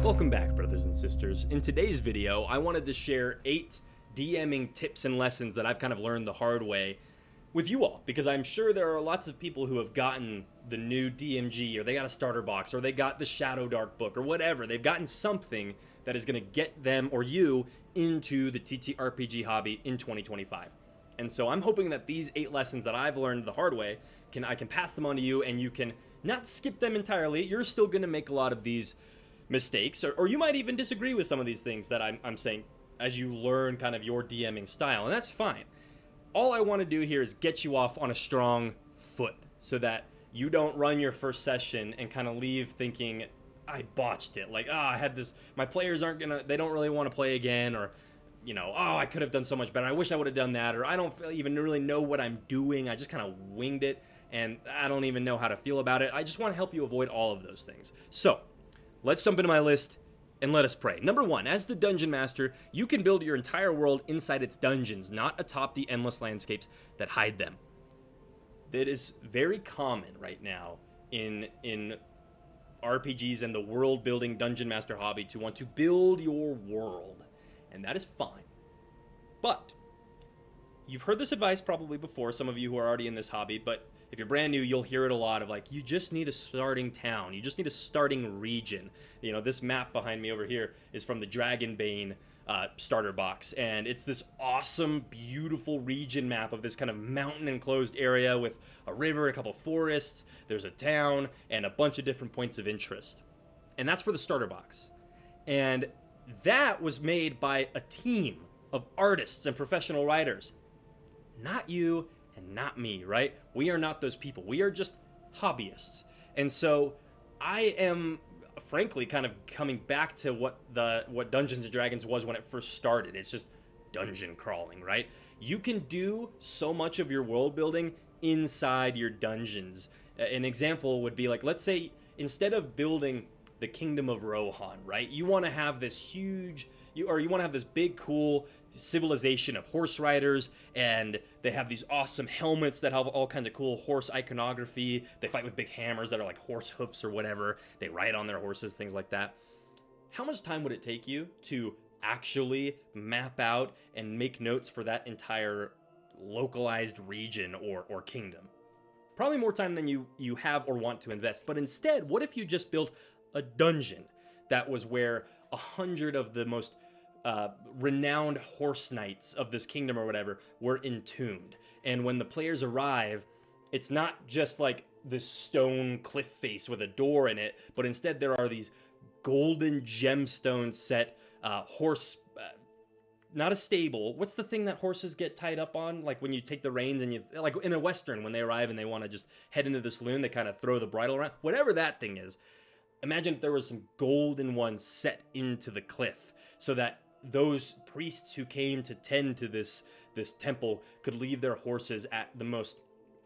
Welcome back, brothers and sisters. In today's video, I wanted to share 8 DMing tips and lessons that I've kind of learned the hard way with you all, because I'm sure there are lots of people who have gotten the new DMG, or they got a starter box, or they got the Shadow Dark book, or whatever. They've gotten something that is going to get them or you into the TTRPG hobby in 2025. And so I'm hoping that these 8 lessons that I've learned the hard way, I can pass them on to you, and you can not skip them entirely. You're still going to make a lot of these mistakes, or you might even disagree with some of these things that I'm saying as you learn kind of your DMing style, and that's fine. All I want to do here is get you off on a strong foot so that you don't run your first session and kind of leave thinking, I botched it. Like, I had this, my players they don't really want to play again, or, I could have done so much better. I wish I would have done that, or I don't even really know what I'm doing. I just kind of winged it, and I don't even know how to feel about it. I just want to help you avoid all of those things. So, let's jump into my list and let us pray. Number 1, as the Dungeon Master, you can build your entire world inside its dungeons, not atop the endless landscapes that hide them. That is very common right now in RPGs and the world-building Dungeon Master hobby to want to build your world, and that is fine. But you've heard this advice probably before, some of you who are already in this hobby, but if you're brand new, you'll hear it a lot of like, you just need a starting town. You just need a starting region. This map behind me over here is from the Dragonbane starter box. And it's this awesome, beautiful region map of this kind of mountain enclosed area with a river, a couple forests, there's a town, and a bunch of different points of interest. And that's for the starter box. And that was made by a team of artists and professional writers. Not you and not me, right? We are not those people. We are just hobbyists. And so I am, frankly, kind of coming back to what Dungeons & Dragons was when it first started. It's just dungeon crawling, right? You can do so much of your world building inside your dungeons. An example would be like, let's say instead of building the Kingdom of Rohan, right? You want to have this huge, you want to have this big, cool civilization of horse riders, and they have these awesome helmets that have all kinds of cool horse iconography. They fight with big hammers that are like horse hoofs or whatever. They ride on their horses, things like that. How much time would it take you to actually map out and make notes for that entire localized region or kingdom? Probably more time than you have or want to invest. But instead, what if you just built a dungeon that was where 100 of the most renowned horse knights of this kingdom or whatever were entombed, and when the players arrive, it's not just like this stone cliff face with a door in it, but instead there are these golden gemstone set horse, not a stable, what's the thing that horses get tied up on, like when you take the reins and you, like in a western, when they arrive and they want to just head into the saloon, they kind of throw the bridle around, whatever that thing is. Imagine if there was some golden ones set into the cliff so that those priests who came to tend to this temple could leave their horses at the most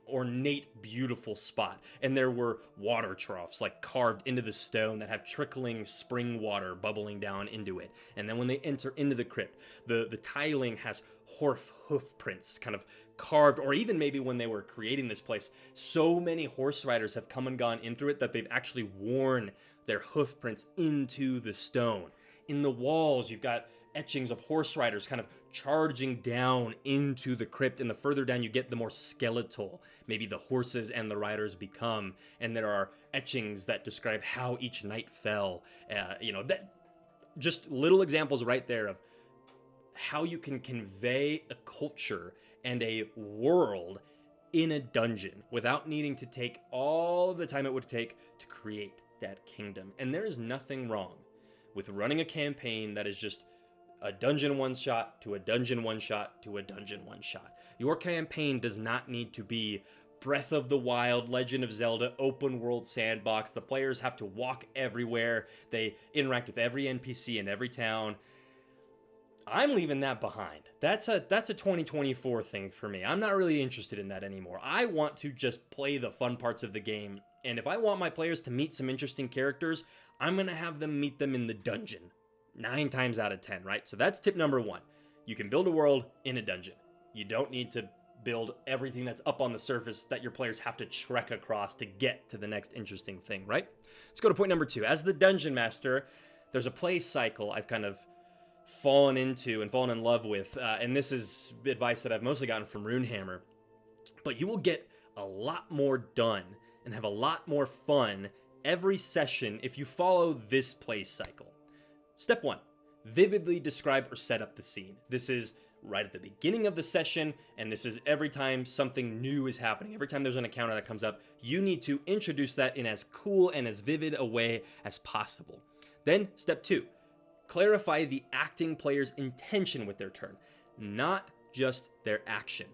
ornate, beautiful spot. And there were water troughs like carved into the stone that have trickling spring water bubbling down into it. And then when they enter into the crypt, the tiling has hoof prints kind of carved, or even maybe when they were creating this place, so many horse riders have come and gone in through it that they've actually worn their hoof prints into the stone. In the walls, you've got etchings of horse riders kind of charging down into the crypt, and the further down you get, the more skeletal maybe the horses and the riders become. And there are etchings that describe how each knight fell. That just little examples right there of how you can convey a culture and a world in a dungeon without needing to take all of the time it would take to create that kingdom. And there is nothing wrong with running a campaign that is just a dungeon one shot to a dungeon one shot to a dungeon one shot. Your campaign does not need to be Breath of the Wild, Legend of Zelda, open world sandbox. The players have to walk everywhere. They interact with every NPC in every town. I'm leaving that behind. That's a 2024 thing for me. I'm not really interested in that anymore. I want to just play the fun parts of the game. And if I want my players to meet some interesting characters, I'm going to have them meet them in the dungeon. 9 times out of 10, right? So that's tip number 1. You can build a world in a dungeon. You don't need to build everything that's up on the surface that your players have to trek across to get to the next interesting thing, right? Let's go to point number 2. As the dungeon master, there's a play cycle I've kind of fallen into and fallen in love with, and this is advice that I've mostly gotten from Runehammer, but you will get a lot more done and have a lot more fun every session if you follow this play cycle. Step 1, vividly describe or set up the scene. This is right at the beginning of the session, and this is every time something new is happening. Every time there's an encounter that comes up, you need to introduce that in as cool and as vivid a way as possible. Then, step 2, clarify the acting player's intention with their turn, not just their action.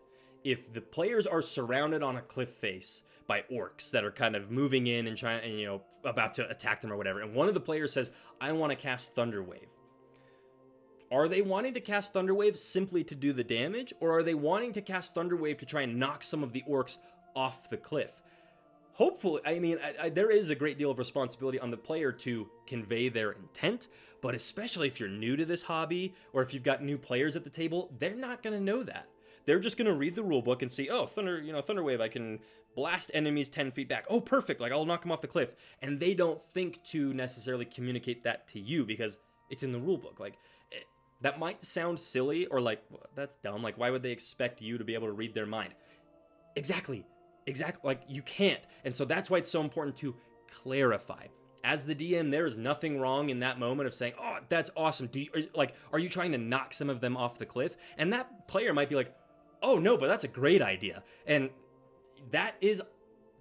If the players are surrounded on a cliff face by orcs that are kind of moving in and trying, and, you know, about to attack them or whatever, and one of the players says, I want to cast Thunderwave. Are they wanting to cast Thunderwave simply to do the damage, or are they wanting to cast Thunderwave to try and knock some of the orcs off the cliff? Hopefully, I mean, there is a great deal of responsibility on the player to convey their intent, but especially if you're new to this hobby, or if you've got new players at the table, they're not going to know that. They're just going to read the rulebook and see, oh, Thunderwave, I can blast enemies 10 feet back. Oh, perfect, like I'll knock them off the cliff. And they don't think to necessarily communicate that to you because it's in the rulebook. Like, that might sound silly or like, well, that's dumb. Like, why would they expect you to be able to read their mind? Exactly. Like, you can't. And so that's why it's so important to clarify. As the DM, there is nothing wrong in that moment of saying, oh, that's awesome. Are you trying to knock some of them off the cliff? And that player might be like, oh, no, but that's a great idea. And that is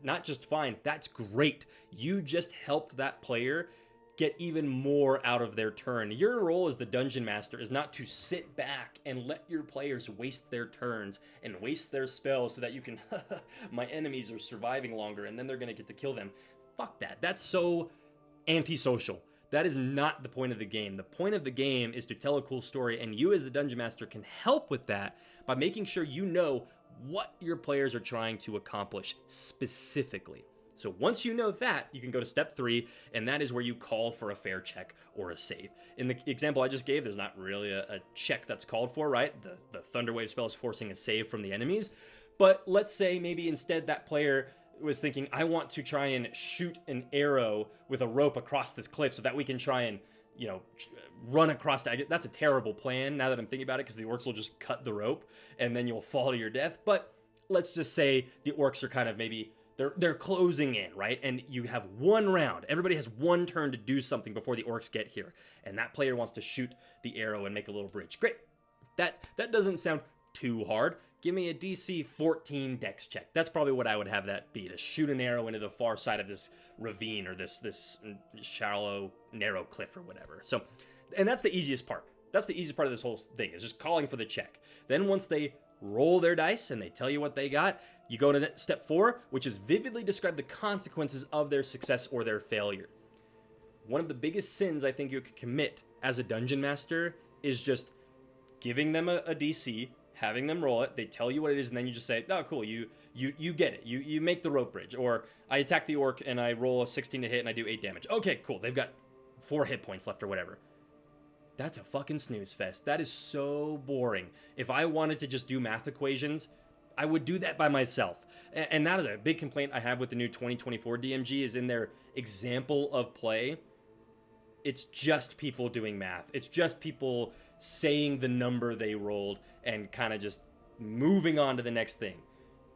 not just fine. That's great. You just helped that player get even more out of their turn. Your role as the dungeon master is not to sit back and let your players waste their turns and waste their spells so that you can, my enemies are surviving longer and then they're going to get to kill them. Fuck that. That's so antisocial. That is not the point of the game. The point of the game is to tell a cool story, and you as the dungeon master can help with that by making sure you know what your players are trying to accomplish specifically. So once you know that, you can go to step 3, and that is where you call for a fair check or a save. In the example I just gave, there's not really a check that's called for, right? The Thunderwave spell is forcing a save from the enemies. But let's say maybe instead that player was thinking, I want to try and shoot an arrow with a rope across this cliff so that we can try and, you know, run across that. That's a terrible plan now that I'm thinking about it, because the orcs will just cut the rope and then you'll fall to your death. But let's just say the orcs are kind of maybe, they're closing in, right? And you have one round. Everybody has one turn to do something before the orcs get here. And that player wants to shoot the arrow and make a little bridge. Great. That doesn't sound too hard. Give me a DC 14 dex check. That's probably what I would have that be, to shoot an arrow into the far side of this ravine or this shallow, narrow cliff or whatever. So, and that's the easiest part. That's the easiest part of this whole thing, is just calling for the check. Then once they roll their dice and they tell you what they got, you go to step 4, which is vividly describe the consequences of their success or their failure. One of the biggest sins I think you could commit as a dungeon master is just giving them a DC, having them roll it, they tell you what it is, and then you just say, oh, cool, you get it. You make the rope bridge. Or I attack the orc and I roll a 16 to hit and I do 8 damage. Okay, cool, they've got 4 hit points left or whatever. That's a fucking snooze fest. That is so boring. If I wanted to just do math equations, I would do that by myself. And that is a big complaint I have with the new 2024 DMG, is in their example of play, it's just people doing math. It's just people saying the number they rolled and kind of just moving on to the next thing.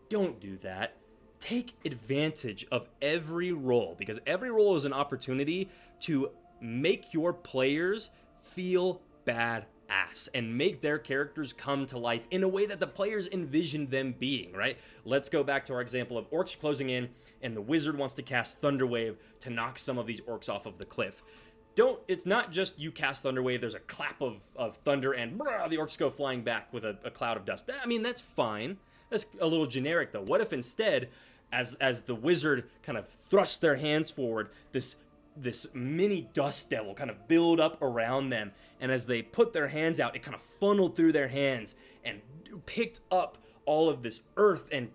Don't do that. Take advantage of every roll, because every roll is an opportunity to make your players feel badass and make their characters come to life in a way that the players envisioned them being, right? Let's go back to our example of orcs closing in and the wizard wants to cast Thunderwave to knock some of these orcs off of the cliff. It's not just you cast Thunderwave, there's a clap of thunder and the orcs go flying back with a cloud of dust. I mean, that's fine. That's a little generic though. What if instead, as the wizard kind of thrusts their hands forward, this mini dust devil kind of build up around them, and as they put their hands out, it kind of funneled through their hands and picked up all of this earth and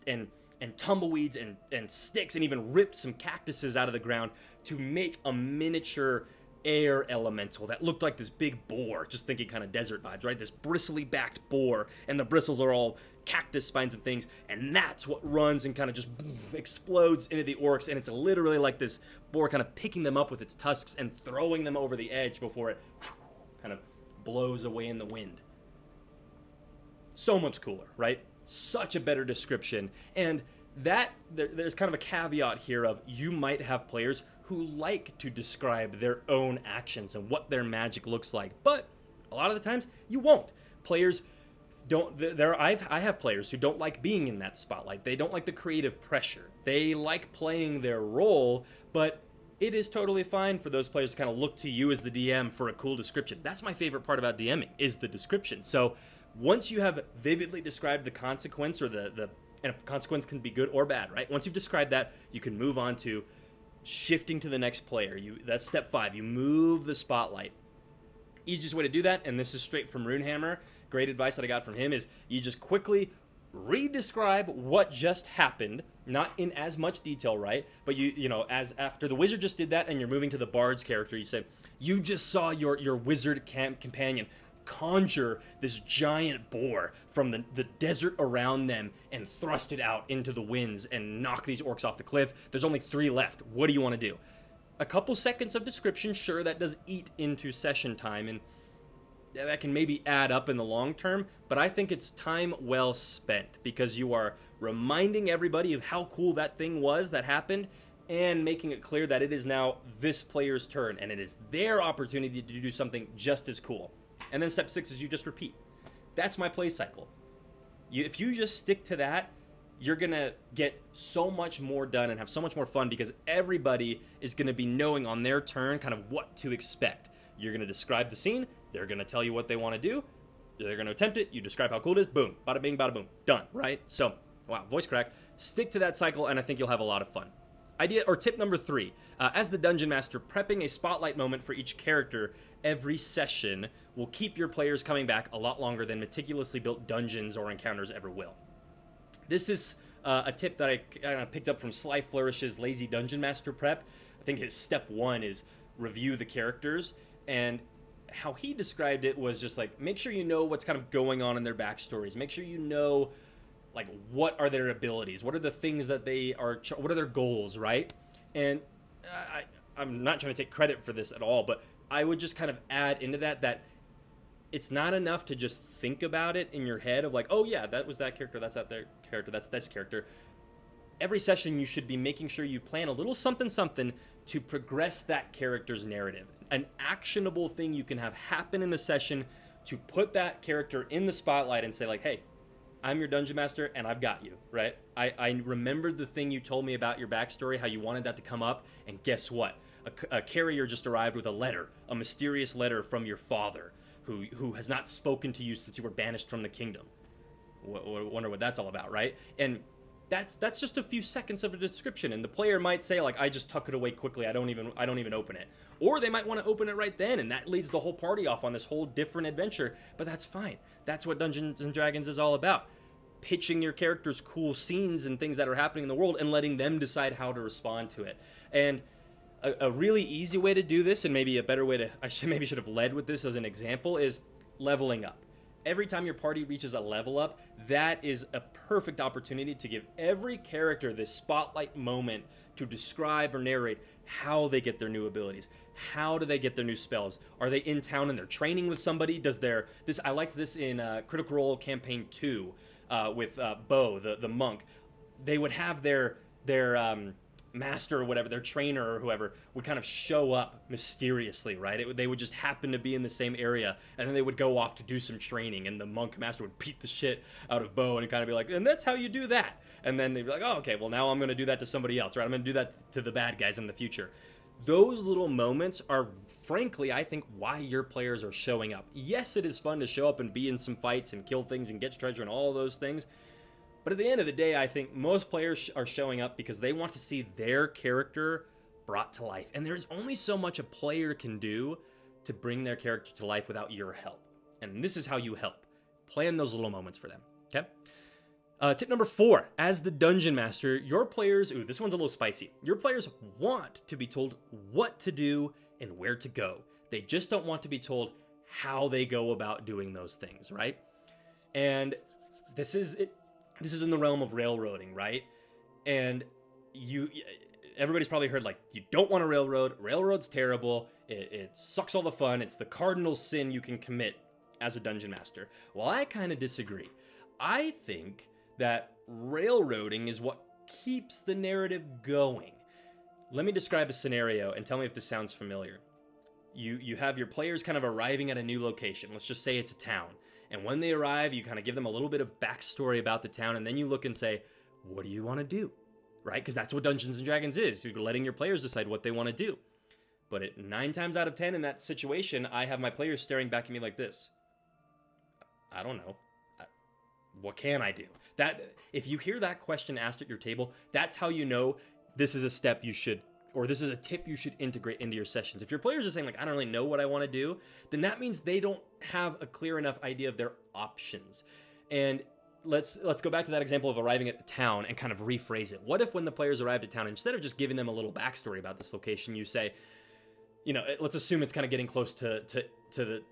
tumbleweeds and sticks, and even ripped some cactuses out of the ground to make a miniature air elemental that looked like this big boar, just thinking kind of desert vibes, right? This bristly backed boar, and the bristles are all cactus spines and things, and that's what runs and kind of just explodes into the orcs, and it's literally like this boar kind of picking them up with its tusks and throwing them over the edge before it kind of blows away in the wind. So much cooler, right? Such a better description. And that there's kind of a caveat here of you might have players who like to describe their own actions and what their magic looks like, but a lot of the times you won't. Players don't. I have players who don't like being in that spotlight. They don't like the creative pressure. They like playing their role, but it is totally fine for those players to kind of look to you as the DM for a cool description. That's my favorite part about DMing, is the description. So once you have vividly described the consequence, or and a consequence can be good or bad, right? Once you've described that, you can move on to shifting to the next player. That's step 5. You move the spotlight. Easiest way to do that, and this is straight from Runehammer, great advice that I got from him, is you just quickly re-describe what just happened, not in as much detail, right? But you know, as after the wizard just did that and you're moving to the bard's character, you say, you just saw your wizard companion conjure this giant boar from the desert around them and thrust it out into the winds and knock these orcs off the cliff. There's only 3 left. What do you want to do? A couple seconds of description, sure, that does eat into session time, and that can maybe add up in the long term, but I think it's time well spent, because you are reminding everybody of how cool that thing was that happened, and making it clear that it is now this player's turn, and it is their opportunity to do something just as cool. And then step 6 is you just repeat. That's my play cycle. If you just stick to that, you're going to get so much more done and have so much more fun, because everybody is going to be knowing on their turn kind of what to expect. You're going to describe the scene. They're going to tell you what they want to do. They're going to attempt it. You describe how cool it is. Boom. Bada bing, bada boom. Done, right? So, wow, voice crack. Stick to that cycle, and I think you'll have a lot of fun. Idea or tip number 3, as the Dungeon Master, prepping a spotlight moment for each character every session will keep your players coming back a lot longer than meticulously built dungeons or encounters ever will. This is a tip that I picked up from Sly Flourish's Lazy Dungeon Master Prep. I think his step 1 is review the characters, and how he described it was just like, make sure you know what's kind of going on in their backstories. Make sure you know, like, what are their abilities? What are the things that they are, what are their goals, right? And I'm not trying to take credit for this at all, but I would just kind of add into that it's not enough to just think about it in your head of like, oh yeah, that was that character, that's that their character, that's this character. Every session you should be making sure you plan a little something to progress that character's narrative. An actionable thing you can have happen in the session to put that character in the spotlight and say like, hey, I'm your dungeon master and I've got you, right? I remembered the thing you told me about your backstory, how you wanted that to come up, and guess what? A carrier just arrived with a letter, a mysterious letter from your father, who has not spoken to you since you were banished from the kingdom. Wonder what that's all about, right? And that's just a few seconds of a description, and the player might say like, I just tuck it away quickly, I don't even open it. Or they might want to open it right then, and that leads the whole party off on this whole different adventure, but that's fine. That's what Dungeons & Dragons is all about. Pitching your characters cool scenes and things that are happening in the world and letting them decide how to respond to it. And a really easy way to do this, and maybe a better way to, maybe should have led with this as an example, is leveling up. Every time your party reaches a level up, that is a perfect opportunity to give every character this spotlight moment to describe or narrate how they get their new abilities. How do they get their new spells? Are they in town and they're training with somebody? I liked this in Critical Role Campaign 2 with Bo, the monk. They would have their master or whatever, their trainer or whoever, would kind of show up mysteriously, right? They would just happen to be in the same area, and then they would go off to do some training, and the monk master would beat the shit out of Bo and kind of be like, and that's how you do that. And then they'd be like, oh, okay, well, now I'm going to do that to somebody else, right? I'm going to do that to the bad guys in the future. Those little moments are, frankly, I think, why your players are showing up. Yes, it is fun to show up and be in some fights and kill things and get treasure and all those things, but at the end of the day, I think most players are showing up because they want to see their character brought to life. And there's only so much a player can do to bring their character to life without your help. And this is how you help. Plan those little moments for them, okay? Tip number 4, as the Dungeon Master, your players, this one's a little spicy. Your players want to be told what to do and where to go. They just don't want to be told how they go about doing those things, right? And this is in the realm of railroading, right? And everybody's probably heard, like, you don't want to railroad. Railroad's terrible. It sucks all the fun. It's the cardinal sin you can commit as a dungeon master. Well, I kind of disagree. I think that railroading is what keeps the narrative going. Let me describe a scenario and tell me if this sounds familiar. You have your players kind of arriving at a new location. Let's just say it's a town. And when they arrive, you kind of give them a little bit of backstory about the town, and then you look and say, what do you want to do? Right? Because that's what Dungeons & Dragons is. You're letting your players decide what they want to do. But 9 times out of 10 in that situation, I have my players staring back at me like this. I don't know. What can I do? That, if you hear that question asked at your table, that's how you know this is a step you should, or this is a tip you should integrate into your sessions. If your players are saying, like, I don't really know what I want to do, then that means they don't have a clear enough idea of their options. And let's go back to that example of arriving at a town and kind of rephrase it. What if when the players arrived at town, instead of just giving them a little backstory about this location, you say, you know, let's assume it's kind of getting close to the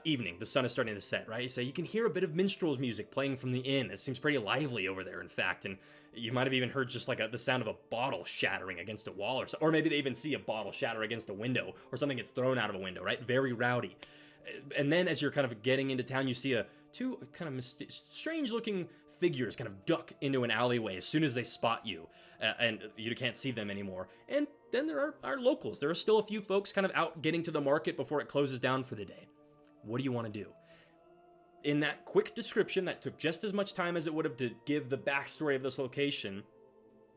evening. The sun is starting to set, right? You say, you can hear a bit of minstrel's music playing from the inn. It seems pretty lively over there, in fact. And you might have even heard just like the sound of a bottle shattering against a wall, or maybe they even see a bottle shatter against a window, or something gets thrown out of a window, right? Very rowdy. And then as you're kind of getting into town, you see two kind of strange looking figures kind of duck into an alleyway as soon as they spot you, and you can't see them anymore. And then there are locals. There are still a few folks kind of out getting to the market before it closes down for the day. What do you want to do? In that quick description that took just as much time as it would have to give the backstory of this location,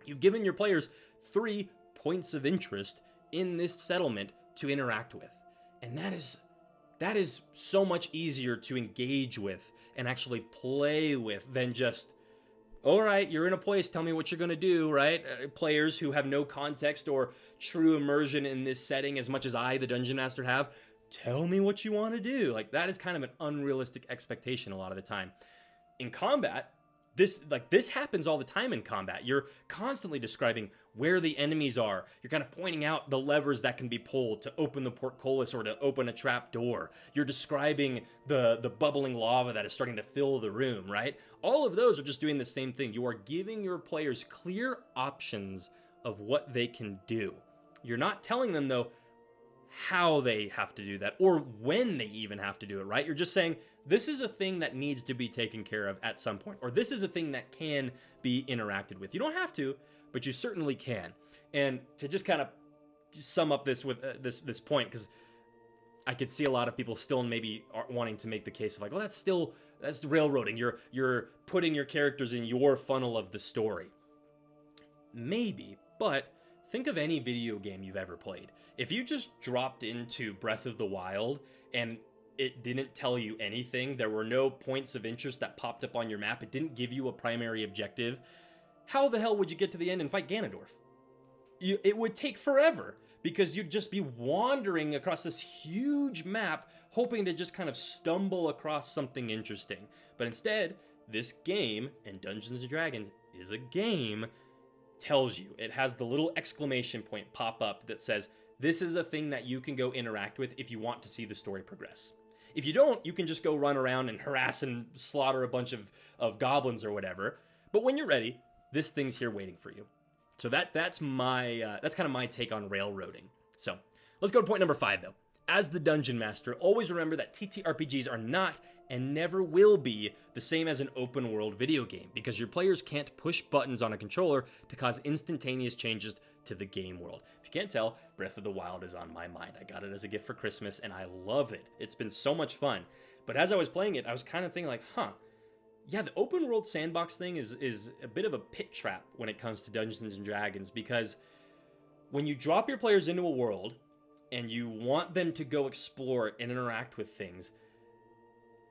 you've given your players 3 points of interest in this settlement to interact with. And that is so much easier to engage with and actually play with than just, all right, you're in a place, tell me what you're going to do, right? Players who have no context or true immersion in this setting as much as I, the Dungeon Master, have, tell me what you want to do. Like, that is kind of an unrealistic expectation a lot of the time. In combat, this happens all the time in combat. You're constantly describing where the enemies are. You're kind of pointing out the levers that can be pulled to open the portcullis or to open a trap door. You're describing the bubbling lava that is starting to fill the room, right? All of those are just doing the same thing. You are giving your players clear options of what they can do. You're not telling them, though, how they have to do that or when they even have to do it, right? You're just saying, this is a thing that needs to be taken care of at some point, or this is a thing that can be interacted with. You don't have to, but you certainly can. And to just kind of sum up this with this point, because I could see a lot of people still maybe are wanting to make the case of like, well, that's railroading. You're putting your characters in your funnel of the story. Maybe, but think of any video game you've ever played. If you just dropped into Breath of the Wild and it didn't tell you anything, there were no points of interest that popped up on your map, it didn't give you a primary objective, how the hell would you get to the end and fight Ganondorf? It would take forever, because you'd just be wandering across this huge map hoping to just kind of stumble across something interesting. But instead, this game, and Dungeons & Dragons is a game, tells you. It has the little exclamation point pop up that says, this is a thing that you can go interact with if you want to see the story progress. If you don't, you can just go run around and harass and slaughter a bunch of goblins or whatever. But when you're ready, this thing's here waiting for you. So that's kind of my take on railroading. So let's go to point number 5, though. As the Dungeon Master, always remember that TTRPGs are not and never will be the same as an open world video game, because your players can't push buttons on a controller to cause instantaneous changes to the game world. If you can't tell, Breath of the Wild is on my mind. I got it as a gift for Christmas and I love it. It's been so much fun. But as I was playing it, I was kind of thinking like, yeah, the open world sandbox thing is a bit of a pit trap when it comes to Dungeons & Dragons, because when you drop your players into a world and you want them to go explore and interact with things,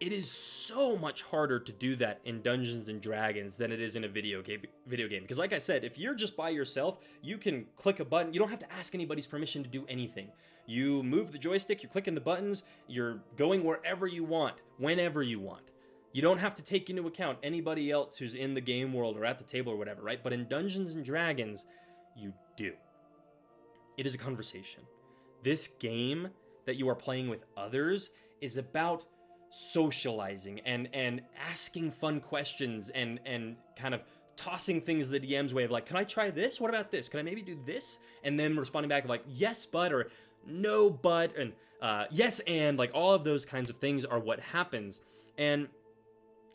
it is so much harder to do that in Dungeons & Dragons than it is in a video game. Because like I said, if you're just by yourself, you can click a button. You don't have to ask anybody's permission to do anything. You move the joystick, you're clicking the buttons, you're going wherever you want, whenever you want. You don't have to take into account anybody else who's in the game world or at the table or whatever, right? But in Dungeons & Dragons, you do. It is a conversation. This game that you are playing with others is about socializing and asking fun questions and kind of tossing things the DM's way of like, can I try this? What about this? Can I maybe do this? And then responding back like, yes, but, or no, but, and yes, and like all of those kinds of things are what happens. And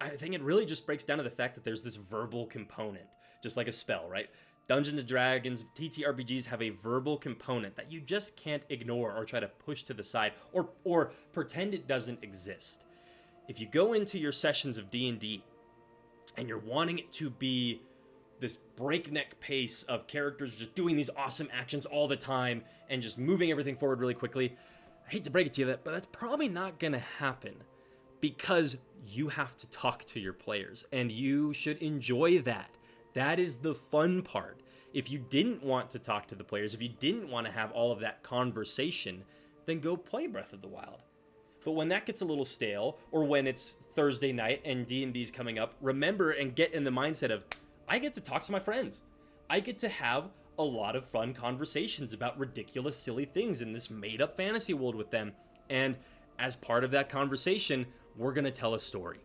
I think it really just breaks down to the fact that there's this verbal component, just like a spell, right? Dungeons and Dragons, TTRPGs have a verbal component that you just can't ignore or try to push to the side or pretend it doesn't exist. If you go into your sessions of D&D and you're wanting it to be this breakneck pace of characters just doing these awesome actions all the time and just moving everything forward really quickly, I hate to break it to you, but that's probably not going to happen, because you have to talk to your players and you should enjoy that. That is the fun part. If you didn't want to talk to the players, if you didn't want to have all of that conversation, then go play Breath of the Wild. But when that gets a little stale, or when it's Thursday night and D&D's coming up, remember and get in the mindset of, I get to talk to my friends. I get to have a lot of fun conversations about ridiculous, silly things in this made-up fantasy world with them. And as part of that conversation, we're going to tell a story.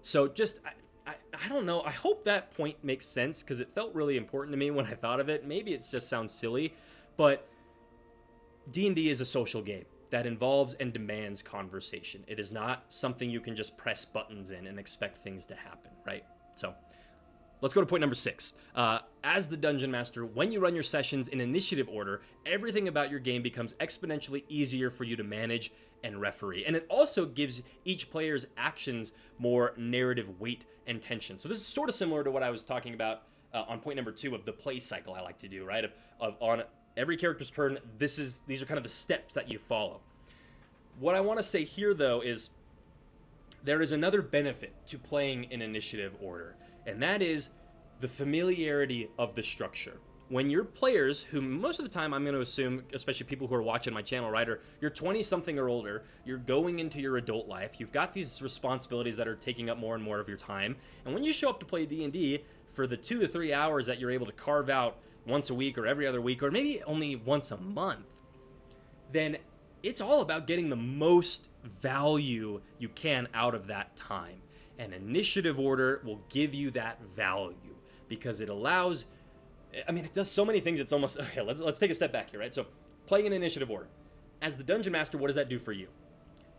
So just, I don't know. I hope that point makes sense, because it felt really important to me when I thought of it. Maybe it just sounds silly, but D&D is a social game that involves and demands conversation. It is not something you can just press buttons in and expect things to happen, right? So let's go to point number 6. As the Dungeon Master, when you run your sessions in initiative order, everything about your game becomes exponentially easier for you to manage and referee. And it also gives each player's actions more narrative weight and tension. So this is sort of similar to what I was talking about on point number 2 of the play cycle I like to do, right? Of on every character's turn, these are kind of the steps that you follow. What I want to say here, though, is there is another benefit to playing in initiative order, and that is the familiarity of the structure. When your players, who most of the time I'm going to assume, especially people who are watching my channel, right, you're 20-something or older, you're going into your adult life, you've got these responsibilities that are taking up more and more of your time, and when you show up to play D&D, for the 2 to 3 hours that you're able to carve out once a week or every other week, or maybe only once a month, then it's all about getting the most value you can out of that time. And initiative order will give you that value, because it allows, I mean, it does so many things. It's almost, okay, let's take a step back here, right? So playing in initiative order. As the Dungeon Master, what does that do for you?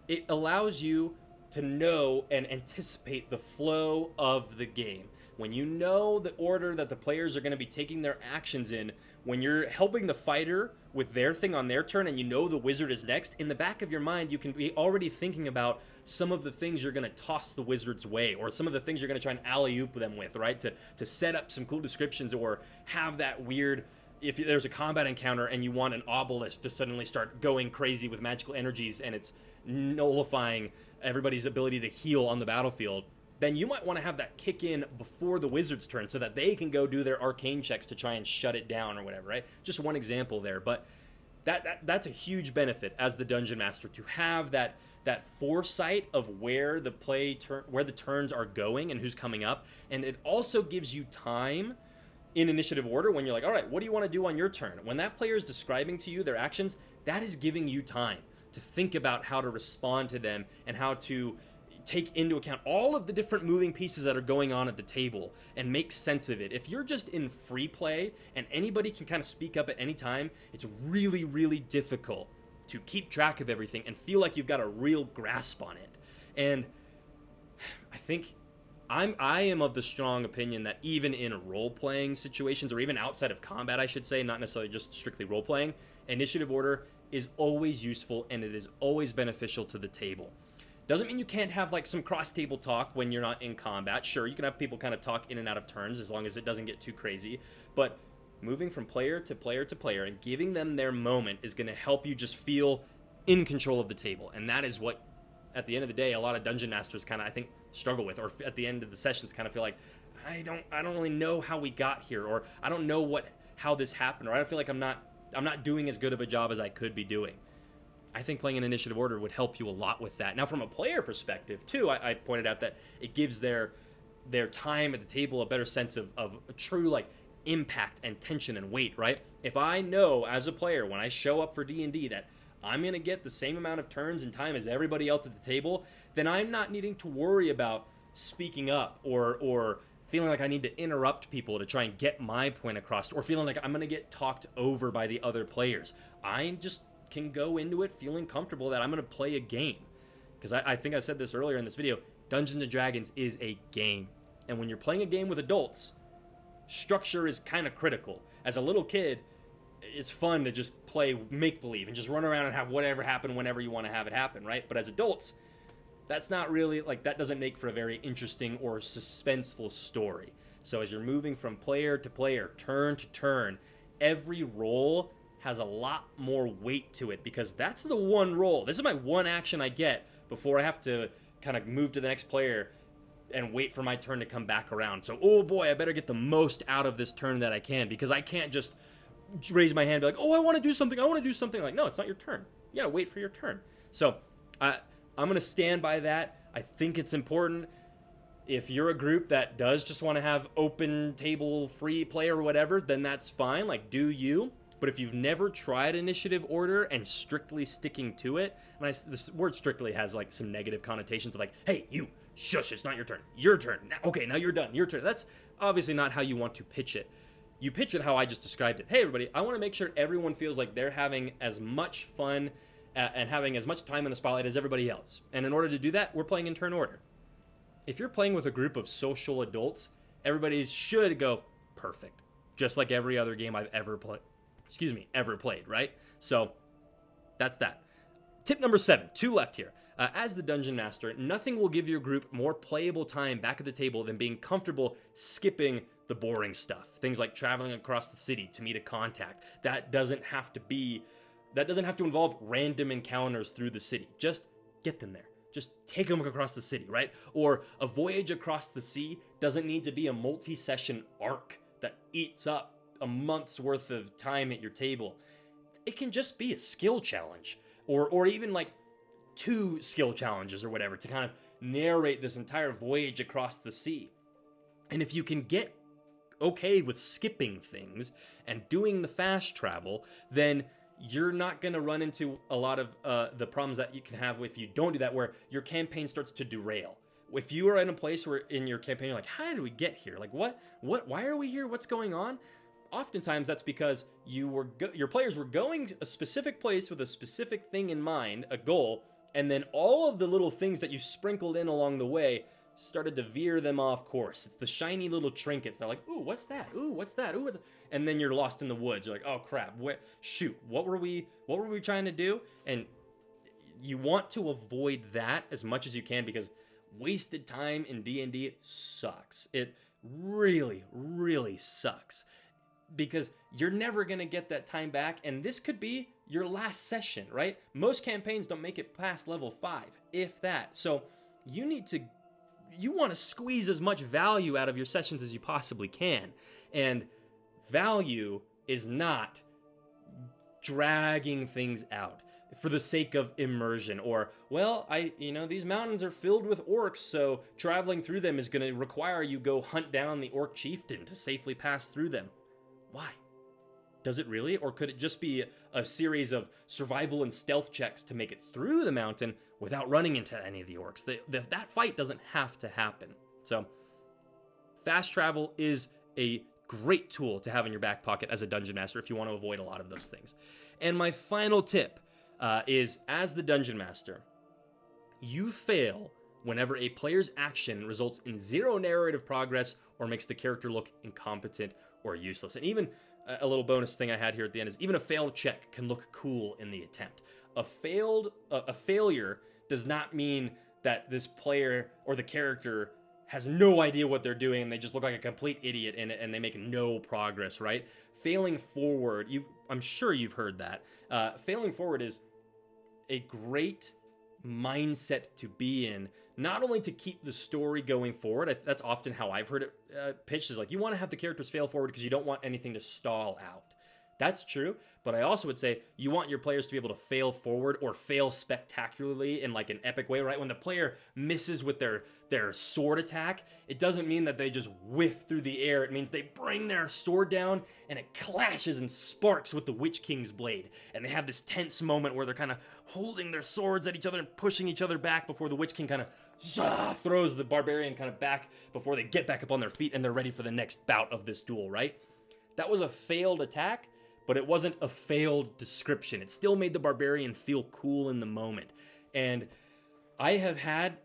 It allows you to know and anticipate the flow of the game. When you know the order that the players are going to be taking their actions in, when you're helping the fighter with their thing on their turn and you know the wizard is next, in the back of your mind, you can be already thinking about some of the things you're going to toss the wizard's way, or some of the things you're going to try and alley-oop them with, right? To set up some cool descriptions, or have that weird, if there's a combat encounter and you want an obelisk to suddenly start going crazy with magical energies and it's nullifying everybody's ability to heal on the battlefield, then you might want to have that kick in before the wizard's turn so that they can go do their arcane checks to try and shut it down or whatever, right? Just one example there, but that's a huge benefit as the Dungeon Master, to have that foresight of where the where the turns are going and who's coming up. And it also gives you time in initiative order when you're like, all right, what do you want to do on your turn? When that player is describing to you their actions, that is giving you time to think about how to respond to them and how to take into account all of the different moving pieces that are going on at the table and make sense of it. If you're just in free play and anybody can kind of speak up at any time, it's really, really difficult to keep track of everything and feel like you've got a real grasp on it. And I think I am of the strong opinion that even in role-playing situations, or even outside of combat, I should say, not necessarily just strictly role-playing, initiative order is always useful and it is always beneficial to the table. Doesn't mean you can't have like some cross-table talk when you're not in combat. Sure, you can have people kind of talk in and out of turns as long as it doesn't get too crazy. But moving from player to player to player and giving them their moment is going to help you just feel in control of the table. And that is what, at the end of the day, a lot of Dungeon Masters kind of, I think, struggle with, or at the end of the sessions kind of feel like, I don't really know how we got here, or I don't know how this happened, or I don't feel like I'm not doing as good of a job as I could be doing. I think playing an initiative order would help you a lot with that. Now, from a player perspective, too, I pointed out that it gives their time at the table a better sense of a true, like, impact and tension and weight, right? If I know as a player when I show up for D&D that I'm going to get the same amount of turns and time as everybody else at the table, then I'm not needing to worry about speaking up or feeling like I need to interrupt people to try and get my point across, or feeling like I'm going to get talked over by the other players. I just can go into it feeling comfortable that I'm going to play a game. Because I think I said this earlier in this video, Dungeons & Dragons is a game. And when you're playing a game with adults, structure is kind of critical. As a little kid, it's fun to just play make-believe and just run around and have whatever happen whenever you want to have it happen, right? But as adults, that's not really, like, that doesn't make for a very interesting or suspenseful story. So as you're moving from player to player, turn to turn, every roll has a lot more weight to it, because that's the one roll. This is my one action I get before I have to kind of move to the next player and wait for my turn to come back around. So, oh boy, I better get the most out of this turn that I can, because I can't just raise my hand and be like, oh, I want to do something. Like, no, it's not your turn. You gotta wait for your turn. So I'm gonna stand by that. I think it's important. If you're a group that does just want to have open table free play or whatever, then that's fine. Like, do you? But if you've never tried initiative order and strictly sticking to it, and this word strictly has like some negative connotations of like, hey, you, shush, it's not your turn. Your turn. Okay, now you're done. Your turn. That's obviously not how you want to pitch it. You pitch it how I just described it. Hey, everybody, I want to make sure everyone feels like they're having as much fun and having as much time in the spotlight as everybody else. And in order to do that, we're playing in turn order. If you're playing with a group of social adults, everybody should go perfect, just like every other game I've ever played. Ever played, right? So that's that. Tip number 7, 2 left here. As the Dungeon Master, nothing will give your group more playable time back at the table than being comfortable skipping the boring stuff. Things like traveling across the city to meet a contact. That doesn't have to involve random encounters through the city. Just get them there. Just take them across the city, right? Or a voyage across the sea doesn't need to be a multi-session arc that eats up a month's worth of time at your table. It can just be a skill challenge, or even like 2 skill challenges or whatever to kind of narrate this entire voyage across the sea. And if you can get okay with skipping things and doing the fast travel, then you're not going to run into a lot of the problems that you can have if you don't do that, where your campaign starts to derail. If you are in a place where in your campaign you're like, how did we get here? Like, why are we here? What's going on? Oftentimes that's because your players were going a specific place with a specific thing in mind, a goal, and then all of the little things that you sprinkled in along the way started to veer them off course. It's the shiny little trinkets. They're like, ooh, what's that? Ooh, what's that? Ooh, what's that? And then you're lost in the woods. You're like, oh crap, what were we trying to do? And you want to avoid that as much as you can, because wasted time in D&D sucks. It really, really sucks, because you're never going to get that time back, and this could be your last session, right? Most campaigns don't make it past level 5, if that. So you want to squeeze as much value out of your sessions as you possibly can. And value is not dragging things out for the sake of immersion, or, well, these mountains are filled with orcs, so traveling through them is going to require you go hunt down the orc chieftain to safely pass through them. Why? Does it really? Or could it just be a series of survival and stealth checks to make it through the mountain without running into any of the orcs? That fight doesn't have to happen. So fast travel is a great tool to have in your back pocket as a dungeon master if you want to avoid a lot of those things. And my final tip is, as the dungeon master, you fail whenever a player's action results in 0 narrative progress or makes the character look incompetent or useless. And even a little bonus thing I had here at the end is, even a failed check can look cool in the attempt. A failure does not mean that this player or the character has no idea what they're doing and they just look like a complete idiot in it and they make no progress, right? Failing forward, I'm sure you've heard that. Failing forward is a great mindset to be in, not only to keep the story going forward. That's often how I've heard it pitched, is like, you want to have the characters fail forward because you don't want anything to stall out. That's true, but I also would say you want your players to be able to fail forward or fail spectacularly in like an epic way, right? When the player misses with their sword attack, it doesn't mean that they just whiff through the air. It means they bring their sword down and it clashes and sparks with the Witch King's blade. And they have this tense moment where they're kind of holding their swords at each other and pushing each other back before the Witch King kind of throws the barbarian kind of back before they get back up on their feet and they're ready for the next bout of this duel, right? That was a failed attack, but it wasn't a failed description. It still made the barbarian feel cool in the moment. And I have had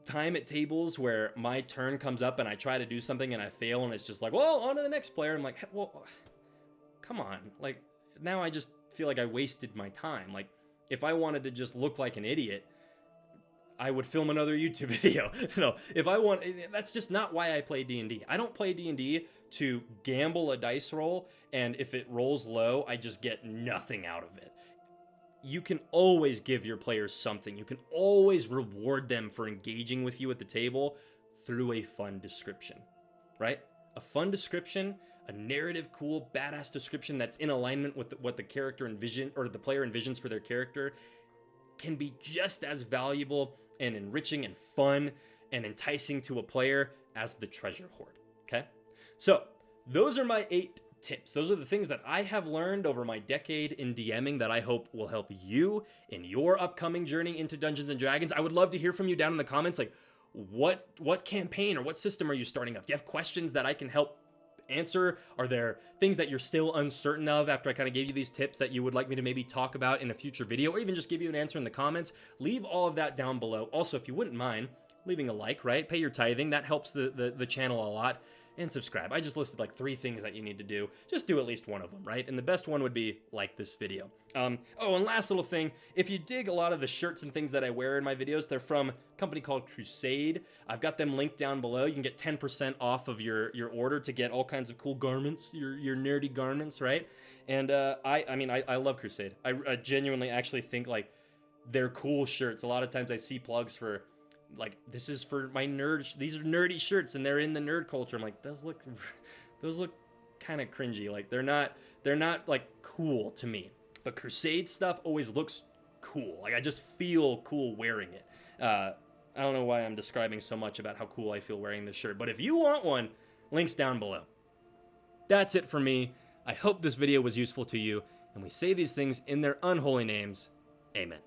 time at tables where my turn comes up and I try to do something and I fail and it's just like, well, on to the next player. I'm like, well, come on. Like, now I just feel like I wasted my time. Like, if I wanted to just look like an idiot, I would film another YouTube video. No, if I want, that's just not why I play D&D. I don't play D&D to gamble a dice roll, and if it rolls low, I just get nothing out of it. You can always give your players something. You can always reward them for engaging with you at the table through a fun description, right? A fun description, a narrative, cool, badass description that's in alignment with what the character or the player envisions for their character can be just as valuable and enriching and fun and enticing to a player as the treasure hoard, okay? So those are my 8 tips. Those are the things that I have learned over my decade in DMing that I hope will help you in your upcoming journey into Dungeons and Dragons. I would love to hear from you down in the comments, like what campaign or what system are you starting up? Do you have questions that I can help answer? Are there things that you're still uncertain of after I kind of gave you these tips that you would like me to maybe talk about in a future video, or even just give you an answer in the comments? Leave all of that down below. Also, if you wouldn't mind leaving a like, right? Pay your tithing. That helps the channel a lot. And subscribe. I just listed like 3 things that you need to do. Just do at least one of them, right? And the best one would be like this video. Oh, and last little thing, if you dig a lot of the shirts and things that I wear in my videos, they're from a company called Crusade. I've got them linked down below. You can get 10% off of your order to get all kinds of cool garments, your nerdy garments, right? And I love Crusade. I genuinely actually think like they're cool shirts. A lot of times I see plugs for like, this is for my nerd, these are nerdy shirts and they're in the nerd culture. I'm like, those look kind of cringy. Like they're not like cool to me, but Crusade stuff always looks cool. Like I just feel cool wearing it. I don't know why I'm describing so much about how cool I feel wearing this shirt, but if you want one, links down below. That's it for me. I hope this video was useful to you, and we say these things in their unholy names. Amen.